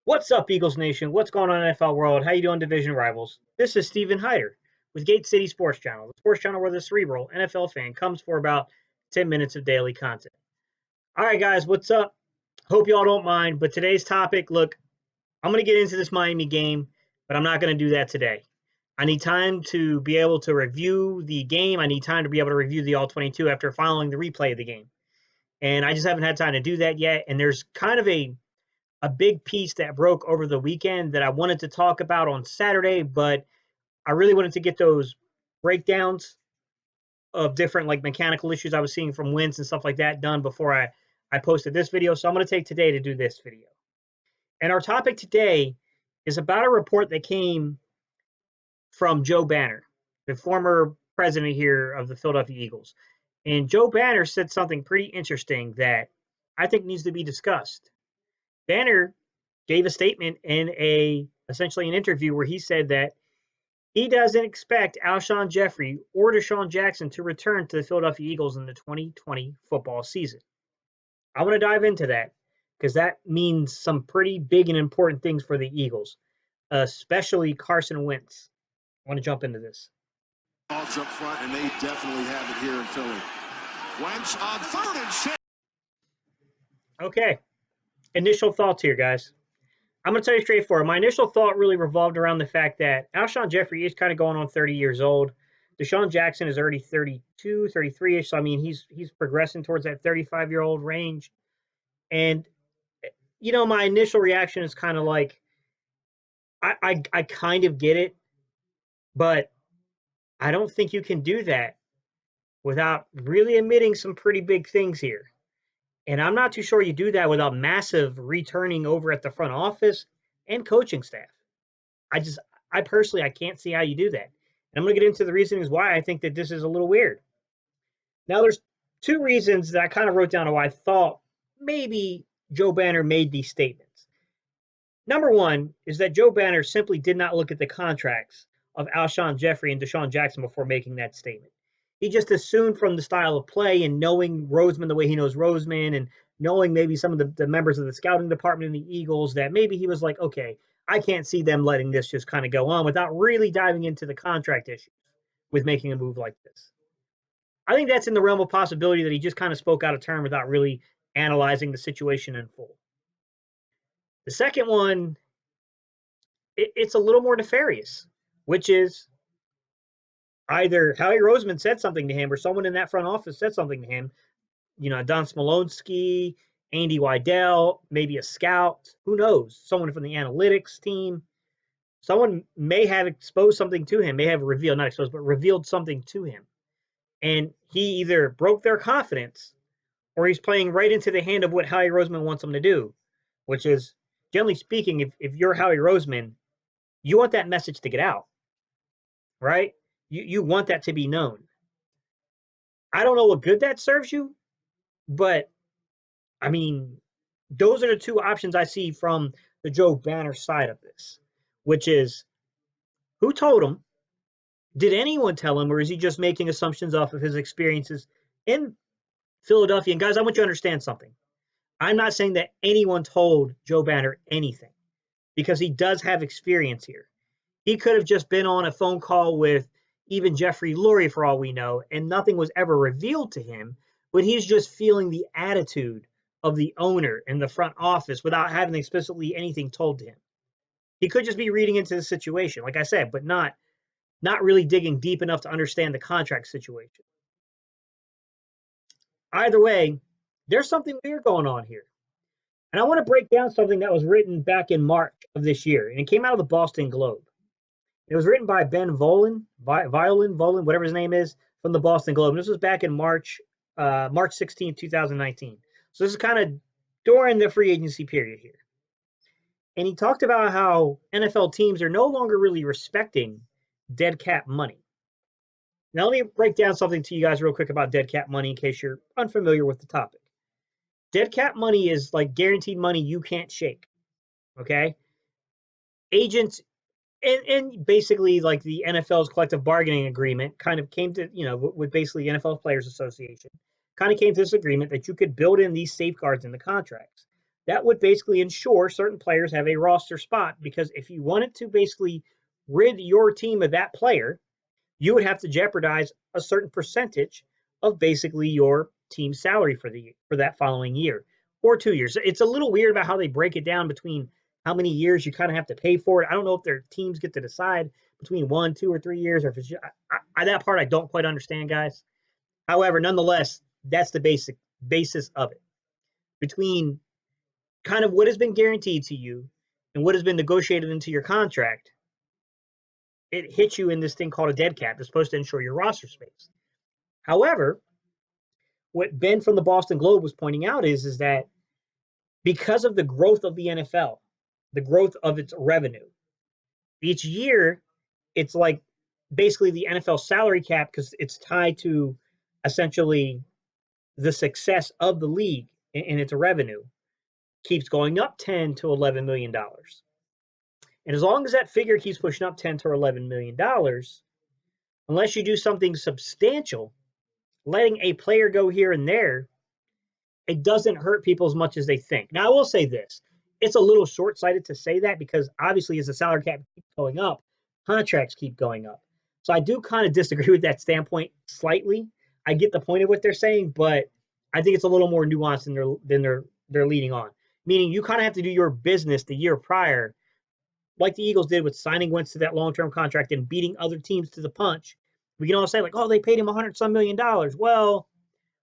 What's up, Eagles Nation? What's going on in NFL world? How you doing, division rivals? This is Steven Hyder with Gate City Sports Channel, the sports channel where the cerebral NFL fan comes for about 10 minutes of daily content. All right, guys, what's up? Hope y'all don't mind, but today's topic, look, I'm going to get into this Miami game, but I'm not going to do that today. I need time to be able to review the game. I need time to be able to review the All 22 after following the replay of the game. And I just haven't had time to do that yet. And there's kind of a big piece that broke over the weekend that I wanted to talk about on Saturday, but I really wanted to get those breakdowns of different like mechanical issues I was seeing from wins and stuff like that done before I posted this video. So I'm going to take today to do this video. And our topic today is about a report that came from Joe Banner, the former president here of the Philadelphia Eagles. And Joe Banner said something pretty interesting that I think needs to be discussed. Banner gave a statement in essentially an interview where he said that he doesn't expect Alshon Jeffrey or Desean Jackson to return to the Philadelphia Eagles in the 2020 football season. I want to dive into that because that means some pretty big and important things for the Eagles, especially Carson Wentz. I want to jump into this. Balls up front, and they definitely have it here in Philly. Wentz on 3rd and 6. Okay. Initial thoughts here, guys. I'm going to tell you straightforward. My initial thought really revolved around the fact that Alshon Jeffrey is kind of going on 30 years old. Desean Jackson is already 32, 33-ish. So, I mean, he's progressing towards that 35-year-old range. And, my initial reaction is kind of like, I kind of get it, but I don't think you can do that without really admitting some pretty big things here. And I'm not too sure you do that without massive returning over at the front office and coaching staff. I personally, I can't see how you do that. And I'm going to get into the reasons why I think that this is a little weird. Now, there's two reasons that I kind of wrote down why I thought maybe Joe Banner made these statements. Number one is that Joe Banner simply did not look at the contracts of Alshon Jeffrey and Desean Jackson before making that statement. He just assumed from the style of play and knowing Roseman the way he knows Roseman and knowing maybe some of the members of the scouting department in the Eagles that maybe he was like, okay, I can't see them letting this just kind of go on without really diving into the contract issues with making a move like this. I think that's in the realm of possibility that he just kind of spoke out of turn without really analyzing the situation in full. The second one, it's a little more nefarious, which is either Howie Roseman said something to him or someone in that front office said something to him. Don Smolensky, Andy Weidel, maybe a scout, who knows? Someone from the analytics team. Someone may have exposed something to him, may have revealed, not exposed, but revealed something to him. And he either broke their confidence or he's playing right into the hand of what Howie Roseman wants him to do, which is, generally speaking, if you're Howie Roseman, you want that message to get out, right? You want that to be known. I don't know what good that serves you, but I mean, those are the two options I see from the Joe Banner side of this, which is who told him? Did anyone tell him, or is he just making assumptions off of his experiences in Philadelphia? And guys, I want you to understand something. I'm not saying that anyone told Joe Banner anything because he does have experience here. He could have just been on a phone call with even Jeffrey Lurie for all we know, and nothing was ever revealed to him, but he's just feeling the attitude of the owner in the front office without having explicitly anything told to him. He could just be reading into the situation, like I said, but not really digging deep enough to understand the contract situation. Either way, there's something weird going on here. And I want to break down something that was written back in March of this year, and it came out of the Boston Globe. It was written by Ben Volin, whatever his name is, from the Boston Globe. And this was back in March 16, 2019. So this is kind of during the free agency period here. And he talked about how NFL teams are no longer really respecting dead cap money. Now, let me break down something to you guys real quick about dead cap money in case you're unfamiliar with the topic. Dead cap money is like guaranteed money you can't shake, okay? Agents and basically like the NFL's collective bargaining agreement kind of came to, with basically NFL Players Association, kind of came to this agreement that you could build in these safeguards in the contracts. that would basically ensure certain players have a roster spot, because if you wanted to basically rid your team of that player, you would have to jeopardize a certain percentage of basically your team salary for that following year or 2 years. It's a little weird about how they break it down between how many years you kind of have to pay for it. I don't know if their teams get to decide between 1, 2, or 3 years, or if it's just, that part I don't quite understand, guys. However, nonetheless, that's the basis of it. Between kind of what has been guaranteed to you and what has been negotiated into your contract, it hits you in this thing called a dead cap that's supposed to ensure your roster space. However, what Ben from the Boston Globe was pointing out is that because of the growth of the NFL, the growth of its revenue, each year it's like basically the NFL salary cap, because it's tied to essentially the success of the league and its revenue, keeps going up 10 to $11 million. And as long as that figure keeps pushing up 10 to $11 million, unless you do something substantial, letting a player go here and there, it doesn't hurt people as much as they think. Now, I will say this. It's a little short-sighted to say that, because obviously as the salary cap keeps going up, contracts keep going up. So I do kind of disagree with that standpoint slightly. I get the point of what they're saying, but I think it's a little more nuanced than they're leading on. Meaning you kind of have to do your business the year prior, like the Eagles did with signing Wentz to that long-term contract and beating other teams to the punch. We can all say like, oh, they paid him $100-some million. Well,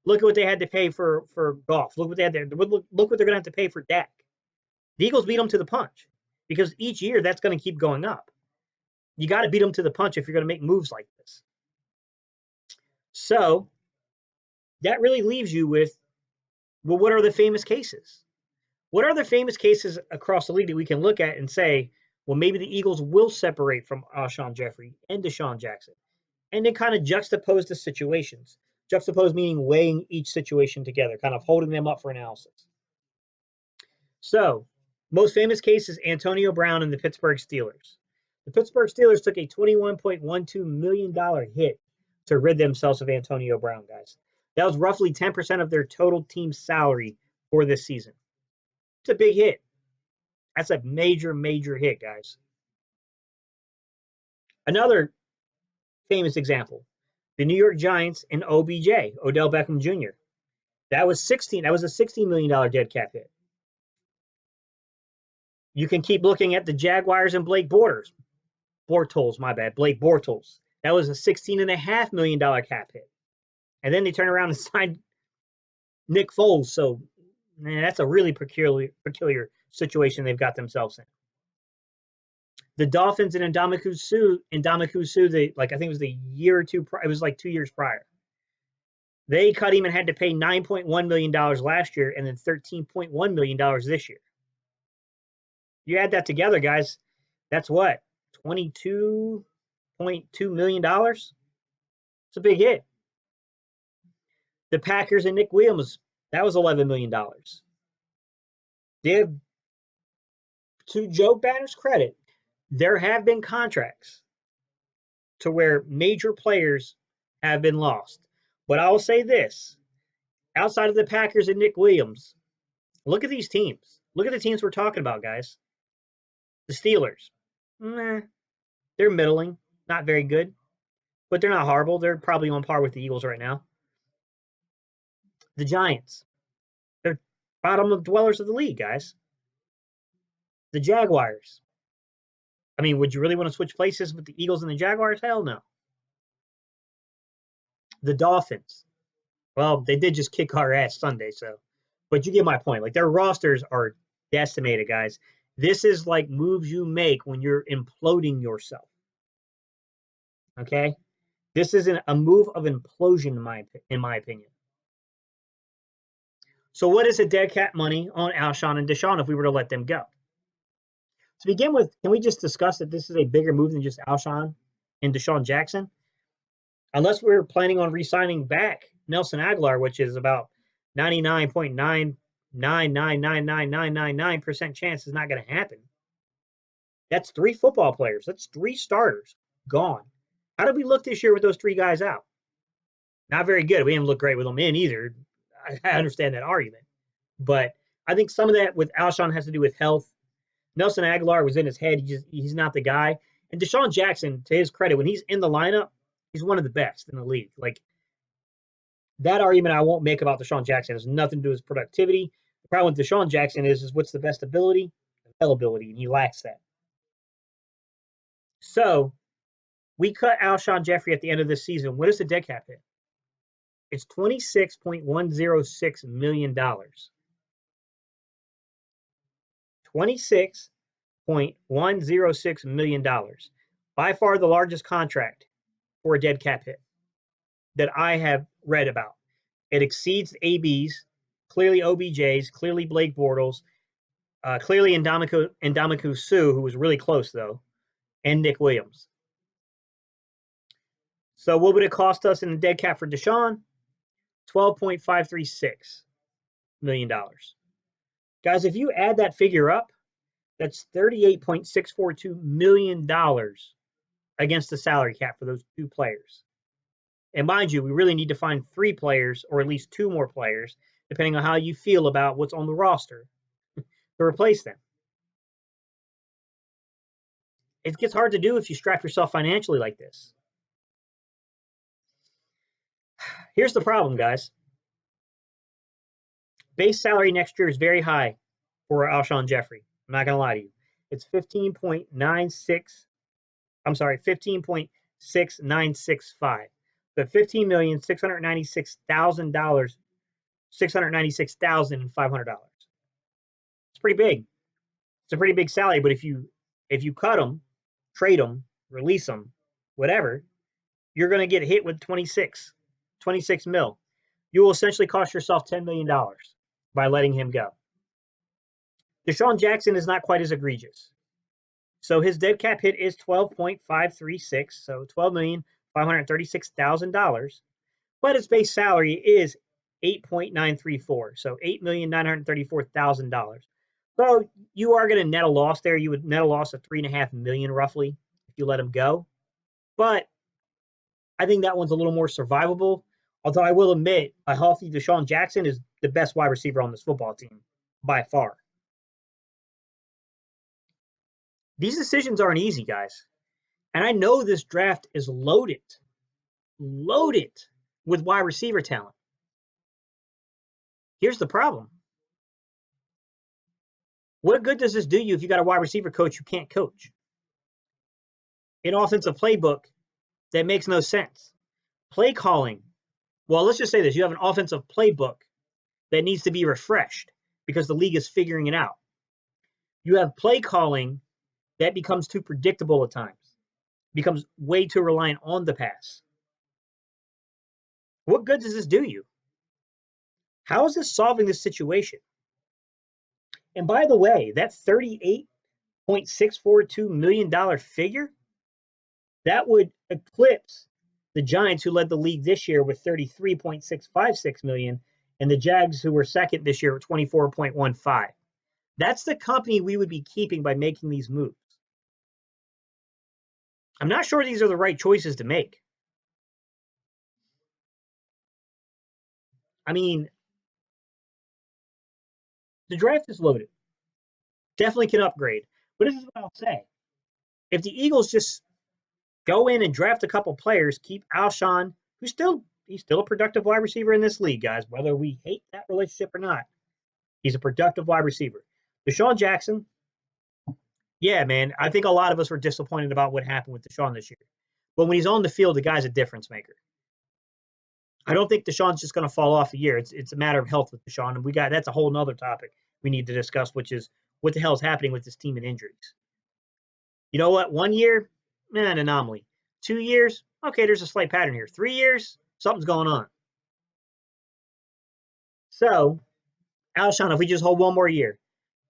look at what they had to pay for Goff. Look what they had there. Look what they're going to have to pay for Dak. The Eagles beat them to the punch, because each year that's going to keep going up. You got to beat them to the punch if you're going to make moves like this. So that really leaves you with, well, what are the famous cases? What are the famous cases across the league that we can look at and say, well, maybe the Eagles will separate from Alshon Jeffrey and Desean Jackson, and then kind of juxtapose the situations. Juxtapose meaning weighing each situation together, kind of holding them up for analysis. So, most famous case is Antonio Brown and the Pittsburgh Steelers. The Pittsburgh Steelers took a $21.12 million hit to rid themselves of Antonio Brown, guys. That was roughly 10% of their total team salary for this season. It's a big hit. That's a major, major hit, guys. Another famous example, the New York Giants and OBJ, Odell Beckham Jr. That was a $16 million dead cap hit. You can keep looking at the Jaguars and Blake Bortles. Blake Bortles. That was a $16.5 million cap hit. And then they turn around and signed Nick Foles. So, man, that's a really peculiar situation they've got themselves in. The Dolphins and Ndamukong Suh, I think it was the year or two prior, it was like 2 years prior. They cut him and had to pay $9.1 million last year and then $13.1 million this year. You add that together, guys, that's what? $22.2 million? It's a big hit. The Packers and Nick Williams, that was $11 million. To Joe Banner's credit, there have been contracts to where major players have been lost. But I will say this, outside of the Packers and Nick Williams, look at these teams. Look at the teams we're talking about, guys. The Steelers, they're middling, not very good, but they're not horrible. They're probably on par with the Eagles right now. The Giants, they're bottom of dwellers of the league, guys. The Jaguars, I mean, would you really want to switch places with the Eagles and the Jaguars? Hell no. The Dolphins, well, they did just kick our ass Sunday, but you get my point. Like, their rosters are decimated, guys. This is like moves you make when you're imploding yourself. Okay? This is a move of implosion, in my opinion. So what is the dead cap money on Alshon and Desean if we were to let them go? To begin with, can we just discuss that this is a bigger move than just Alshon and Desean Jackson? Unless we're planning on re-signing back Nelson Aguilar, which is about 99.9999999% chance is not going to happen. That's 3 football players. That's 3 starters gone. How did we look this year with those 3 guys out? Not very good. We didn't look great with them in either. I understand that argument. But I think some of that with Alshon has to do with health. Nelson Aguilar was in his head. He's not the guy. And Desean Jackson, to his credit, when he's in the lineup, he's one of the best in the league. Like, that argument I won't make about Desean Jackson. It has nothing to do with his productivity. The problem with Desean Jackson is what's the best ability? Availability, and he lacks that. So we cut Alshon Jeffrey at the end of this season. What is the dead cap hit? It's $26.106 million. $26.106 million. By far the largest contract for a dead cap hit that I have read about. It exceeds AB's, clearly OBJ's, clearly Blake Bortles, clearly Ndamukong Suh, who was really close though, and Nick Williams. So what would it cost us in the dead cap for Desean? $12.536 million. Guys, if you add that figure up, that's $38.642 million against the salary cap for those two players. And mind you, we really need to find 3 players or at least 2 more players, depending on how you feel about what's on the roster, to replace them. It gets hard to do if you strap yourself financially like this. Here's the problem, guys. Base salary next year is very high for Alshon Jeffrey. I'm not going to lie to you. It's $15.6965. But $15,696,500. It's pretty big. It's a pretty big salary, but if you cut them, trade them, release them, whatever, you're going to get hit with 26 mil. You will essentially cost yourself $10 million by letting him go. Desean Jackson is not quite as egregious. So his dead cap hit is $12.536, so $12,536,000. But his base salary is $8.934, so $8,934,000. So you are going to net a loss there. You would net a loss of $3.5 million roughly if you let him go. But I think that one's a little more survivable. Although I will admit, a healthy Desean Jackson is the best wide receiver on this football team by far. These decisions aren't easy, guys. And I know this draft is loaded with wide receiver talent. Here's the problem. What good does this do you if you got a wide receiver coach who can't coach? An offensive playbook that makes no sense. Play calling. Well, let's just say this. You have an offensive playbook that needs to be refreshed because the league is figuring it out. You have play calling that becomes too predictable at times, becomes way too reliant on the pass. What good does this do you? How is this solving this situation? And by the way, that $38.642 million figure, that would eclipse the Giants, who led the league this year with $33.656 million, and the Jags, who were second this year, with $24.15. That's the company we would be keeping by making these moves. I'm not sure these are the right choices to make. I mean, the draft is loaded. Definitely can upgrade. But this is what I'll say. If the Eagles just go in and draft a couple players, keep Alshon, he's still a productive wide receiver in this league, guys, whether we hate that relationship or not. He's a productive wide receiver. Desean Jackson, yeah, man, I think a lot of us were disappointed about what happened with Desean this year. But when he's on the field, the guy's a difference maker. I don't think Desean's just going to fall off a year. It's a matter of health with Desean, and that's a whole nother topic we need to discuss, which is what the hell is happening with this team and injuries. You know what? 1 year, an anomaly. 2 years, okay, there's a slight pattern here. 3 years, something's going on. So, Alshon, if we just hold 1 more year,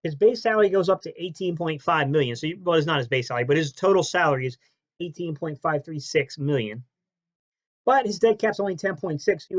his base salary goes up to $18.5 million. So, it's not his base salary, but his total salary is $18.536 million. But his dead cap's only $10.6.